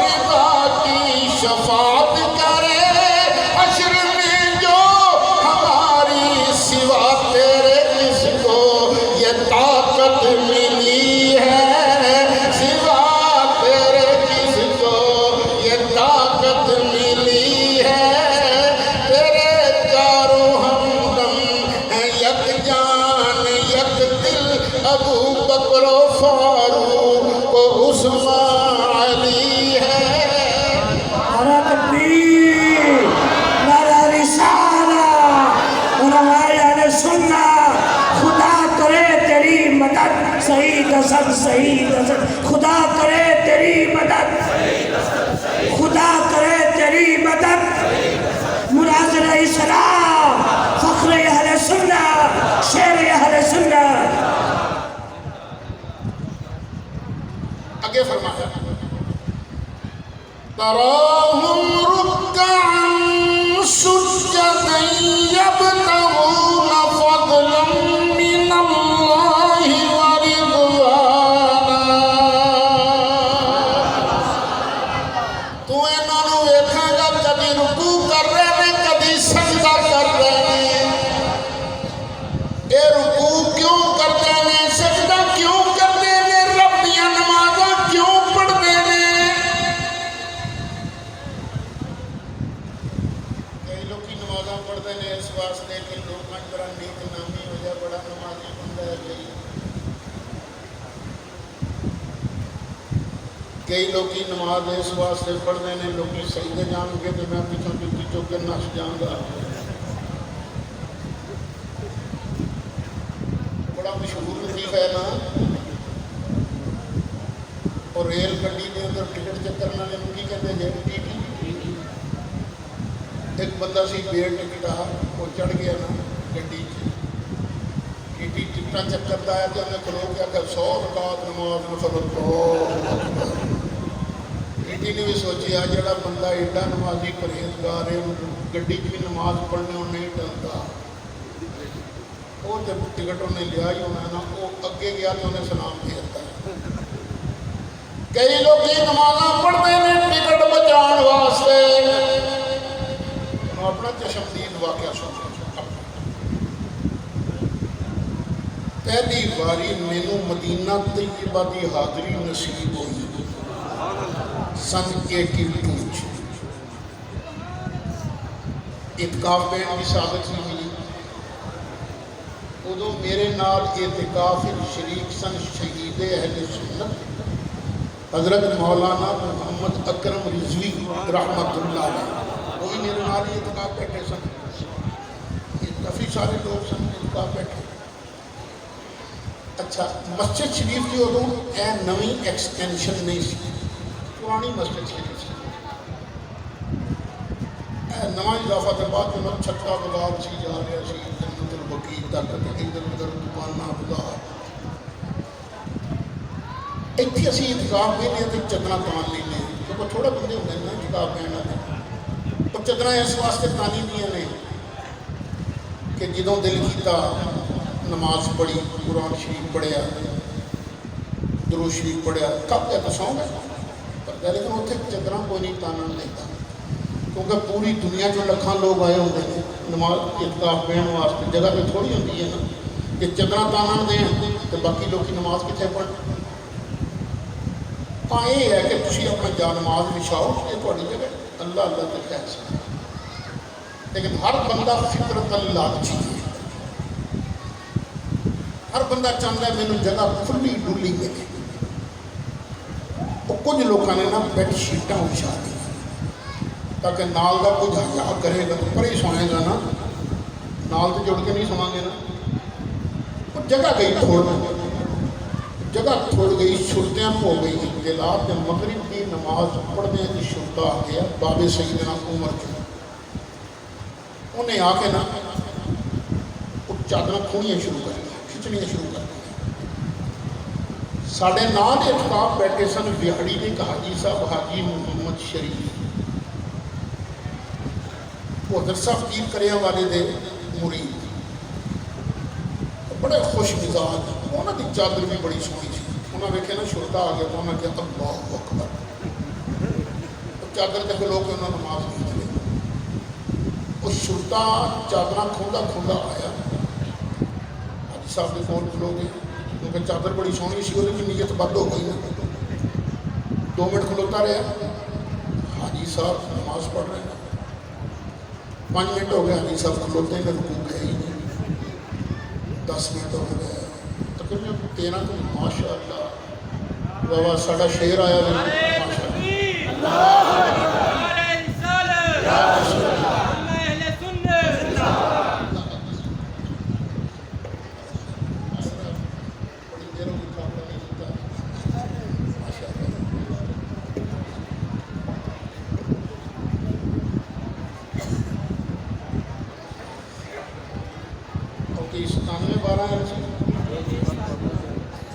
رضا کی، شفاعت کرے حشر میں جو، ہماری سوا تیرے کس کو یہ طاقت ملی ہے، سوا تیرے کس کو یہ طاقت ملی ہے، تیرے چاروں ہمدم ہیں، یک جان یک دل، ابو بکر و فاروق و عثمان علی ہے۔ نعرہ تکبیر، نعرہ رسالہ، علماء اہل سنت، خدا کرے تیری مدد، شہید حسن شہید حسن، خدا کرے تیری مدد، خدا کرے تیری مدد، مناظر اسلام، فخر اہل سنت، شیر اہل سنت۔ آگے فرمایا تراہم رکعا سجدا یبتغون فضلا من اللہ ورضوانا، تو انہوں نے ویکھا گا کبھی رکوع کر رہے ہیں، کبھی سجدہ کر رہے ہیں۔ اے رکوع کیوں کرتے ہیں، سجدہ کیوں کرتے ہیں، رب دیاں نمازاں کیوں پڑھتے ہیں؟ کئی لوگ کی نمازاں پڑھتے ہیں اس واسطے کہ لوگ اندر نیک نامی ہو جائے، بڑا نمازی بندہ ہے گئی۔ کئی لوگ کی نماز اس واسطے پڑھتے ہیں لوگ سجدے جان گے تو میں پیچھوں جُتی چوک کے نس جاؤں گا۔ بڑا مشہور لطیفہ ہے نا، اور ریل گڈی دے اندر ٹکٹ چیک کرنے والے کی کہتے ہیں ٹی ٹی۔ ایک بندہ سی بے ٹکٹ آ، وہ چڑھ گیا نا گڈی ٹی ٹی ٹکٹاں چیک کرتا ہے تو انہیں کھلو کے آخر 100 رکعت نماز نفل ٹی ٹی نے بھی سوچی آ جڑا بندہ ایڈا نمازی پرہیزگار ہے گڈی چ بھی نماز پڑھنے وہ نہیں ڈرتا، وہ جب ٹکٹ انہیں لیا ہی ہونا ہے نا، وہ اگے گیا تو انہیں سلام پھیرتا ہے۔ کئی لوگ یہ نمازاں پڑھتے ہیں ٹکٹ بچان واسطے۔ اپنا چشمدید واقعہ سنو۔ پہلی باری مینو مدینہ طیبہ دی حاضری نصیب ہوئی سن 82 اعتکاف بین کی سعادت نہیں ملی۔ ادو میرے نال اعتکاف شریک سن شہید اہل سنت حضرت مولانا محمد اکرم رضوی رحمت اللہ علیہ، وہ بھی میرے نال ہی اعتکاف بیٹھے سن۔ کافی سارے لوگ سن اعتکاف بیٹھے۔ اچھا مسجد شریف کی ادو اے نویں ایکسٹینشن نہیں سی، وہ پرانی مسجد شریف سی نواں اضافہ کے بعد جو چھٹا بازار سی جا رہا سی جنت البقیع تک ادھر ادھر دکاناں بازار اتنے اسی اتکاف لینے تو چدرا تان لینے کیونکہ تھوڑے بندے ہوتے ہیں نا اتکاف لینے والے اور چدرا اس واسطے تانی دیا نے کہ جدوں دل کیتا نماز پڑھی قرآن شریف پڑھیا درود شریف پڑھیا کب گیا تو سو گئے لیکن اتنے چدرا کوئی نہیں تانن دیتا کیونکہ پوری دنیا چ لکھاں لوگ آئے ہوتے ہیں نماز اتکاف بہن واسطے جگہ پہ تھوڑی ہوتی ہے نا کہ چدرا تانن دیں تو باقی لوگ نماز کتنے پڑھ ہاں یہ ہے کہ تھی اپنا جا نماز بچھاؤ یہ تھوڑی جگہ اللہ اللہ کے خیر سے لیکن ہر بندہ فطرت اللہ چاہیے ہر بندہ چاہتا ہے میرے جگہ کھلی ڈلی ملے وہ کچھ لوگوں نے نا بیڈ شیٹاں بچھا دی تاکہ نال کا کچھ حیا کرے گا تو پرے سوئے گا نا نال تو جڑ کے نہیں سواں گے نا وہ جگہ گئی تھوڑ جگہ تھوڑ گئی شرطیاں ہو گئی اختلاف جب مغرب کی نماز پڑھنے کی شرطہ آ گیا بابے سیدنا عمر کے انہیں آ کے نا وہ چادر کھونیاں شروع کر دیا کھچنیاں شروع کر دیا ساڑھے نال اتفاق بیٹھے سن بہاڑی نے کہا حاجی صاحب حاجی محمد شریف وہ حضرت صاحب پیر کریاں والے دے مرید بڑے خوش مزاج انہوں کی چادر بھی بڑی سونی سی انہوں نے ویکھے نا شرطا آ گیا تو انہوں نے کہا اللہ اکبر چادر کے لوگ انہوں نے نماز نہیں چلے وہ شرطا چادر کھوندا کھوندا آیا حاجی صاحب کے کول کھلو گئے کیونکہ چادر بڑی سونی سی وہ نیت بد ہو گئی نا 2 منٹ کھلوتا رہا حاجی صاحب نماز پڑھ رہے ہیں 5 منٹ ہو گئے حاجی صاحب کھلوتے ہیں رکوع گئے ہی نہیں 10 منٹ ہو گئے تقریباً 13 تو ماشاء اللہ بابا ساڈا شیر آیا ماشاء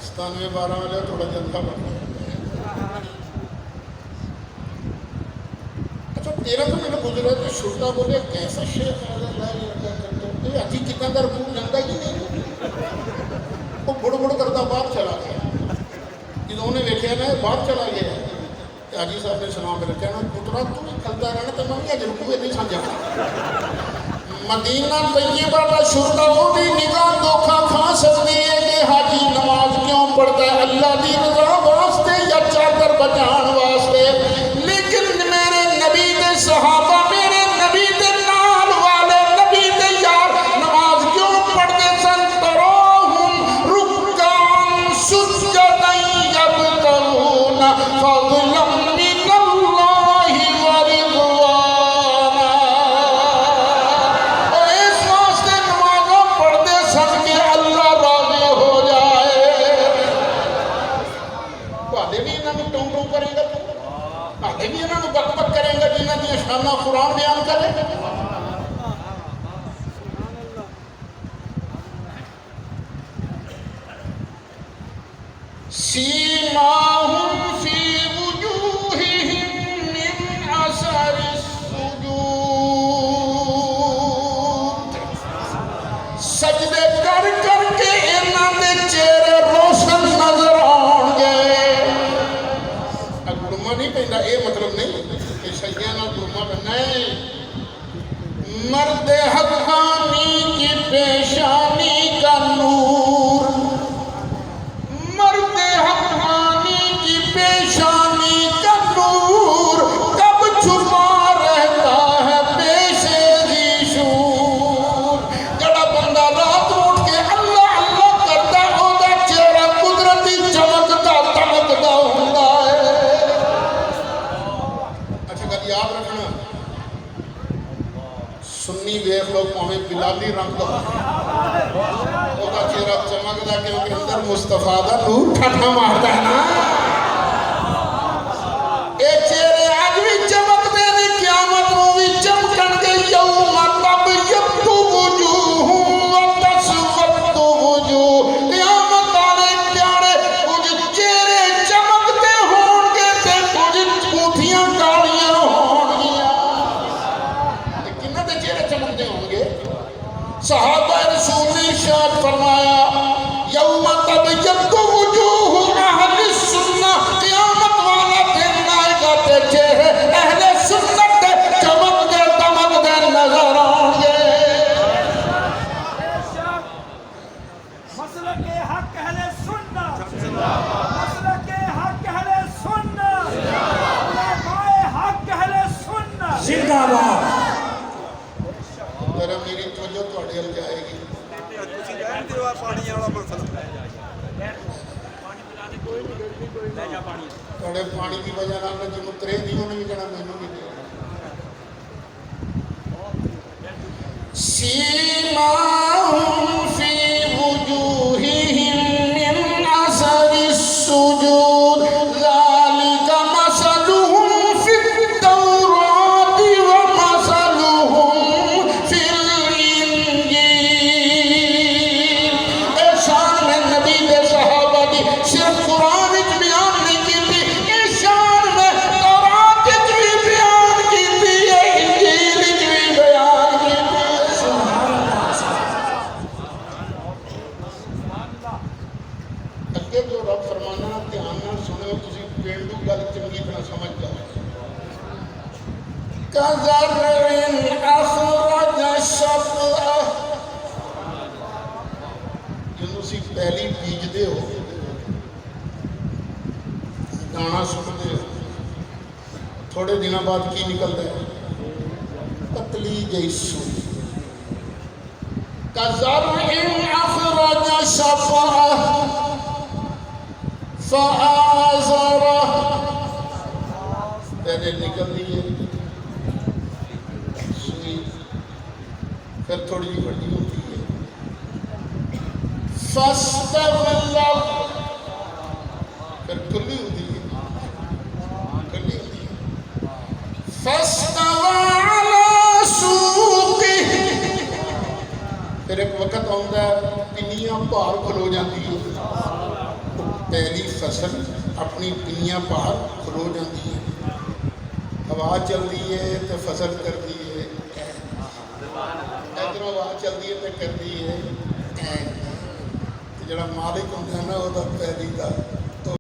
ستانوے 12 والے تھوڑا جلدہ بڑھنا اچھا 13 تو میرے گزرے تو شرطا بولے کیسا شیخ یہ حجی کتنا در رکوع جاندہ ہی نہیں وہ بڑھ بڑھ کرتا باہر چلا گیا جدوں نے ویکھیا نا باہر چلا گیا حاجی صاحب نے سلام پہ رکھا نا پترا تو بھی کھلتا رہنا تو میں بھی اج رکوع نہیں سمجھا مدینہ طیبہ کا شرطا وہ بھی نگاہ دھوکھا کھا سکتی ہے کہ حاجی نماز کیوں پڑھتا ہے اللہ دی رضا واسطے یا چادر بچان واسطے لیکن میرے نبی دے صحابہ میرے نبی دے نال والے نبی دے یار نماز کیوں پڑھتے سن تراہم رکعان سجدا یبتغون فضلا من اللہ ورضوانا اور اس واسطے نمازوں پڑھتے سن کہ اللہ راضی ہو جائے بھی انہوں نے ٹوں ٹوں کریں گا بھی انہوں نے بک بک کریں گا جنہوں نے شانہ قرآن بیان کرے سیماہم فی وجوہہم من اثر السجود سجدے کر کر کے انہوں نے چہرے روشن نظر آن گئے گرما نہیں پہنتا یہ مطلب نہیں کہ سجدیاں نہ گرما پہننا ہے مرد حقانی کی پیشانی کا نور مرد حقانی کی پیشانی کا نور کب چھپا رہتا ہے پیشے کی شور جڑا بندہ رات اٹھ کے اللہ اللہ کرتا ہوگا چہرہ قدرتی چمکتا تمکتا ہوتا ہے اچھا گل یاد رکھنا سنی ویکھ لو پاویں بلالی رنگ دا ہوگا چہرہ چمکدا کیونکہ اندر مصطفیٰ دا نور ٹھٹھا ماردا ہے نا اے ਪਾਣੀ ਦੀ ਵਜ੍ਹਾ ਨਾਲ ਜਿਹਨੂੰ ਤਰੇ ਦੀ ਉਹਨੇ ਵੀ ਕਹਿਣਾ ਮੈਨੂੰ ਵੀ ਦਿਓ। سيماهم في وجوههم من أثر السجود ذلك مثلهم في التوراة ومثلهم في الإنجيل. اے شان نبی دے صحابہ دی صرف قرآن وچ بیان نہیں کیتی، اے شان میں تورات وچ بھی بیان کیتی ہے، انجیل وچ بھی بیان کیتی ہے۔ اگے جو رب فرمانا دھیان نال سنو، تسی پینڈو گل چنگی طرح سمجھ جاؤ۔ كزرع أخرج شطأه جنوں تسی پہلی بیجدے ہو، دانا سٹدے ہو، تھوڑے دنوں بعد کی نکلتا ہے؟ پتلی جئی سوئی۔ كزرع أخرج شطأه فآزره پہلے نکل رہی ہے سوئی، پھر تھوڑی جی بڑی ہوتی ہے، فاستغلظ پھر کھلی ہوتی ہے، کھلی ہوتی ہے، فاستوى على سوقه پھر ایک وقت آتا ہے پنیاں پار کھلو جاتی ہے۔ پہلی فصل اپنی پنیاں پار کھلو جاتی ہے، ہوا چلتی ہے تو فصل کرتی ہے، ادھر ہوا چلتی ہے تو کرتی ہے، جڑا مالک ہوتا ہے نا وہ پہلی کا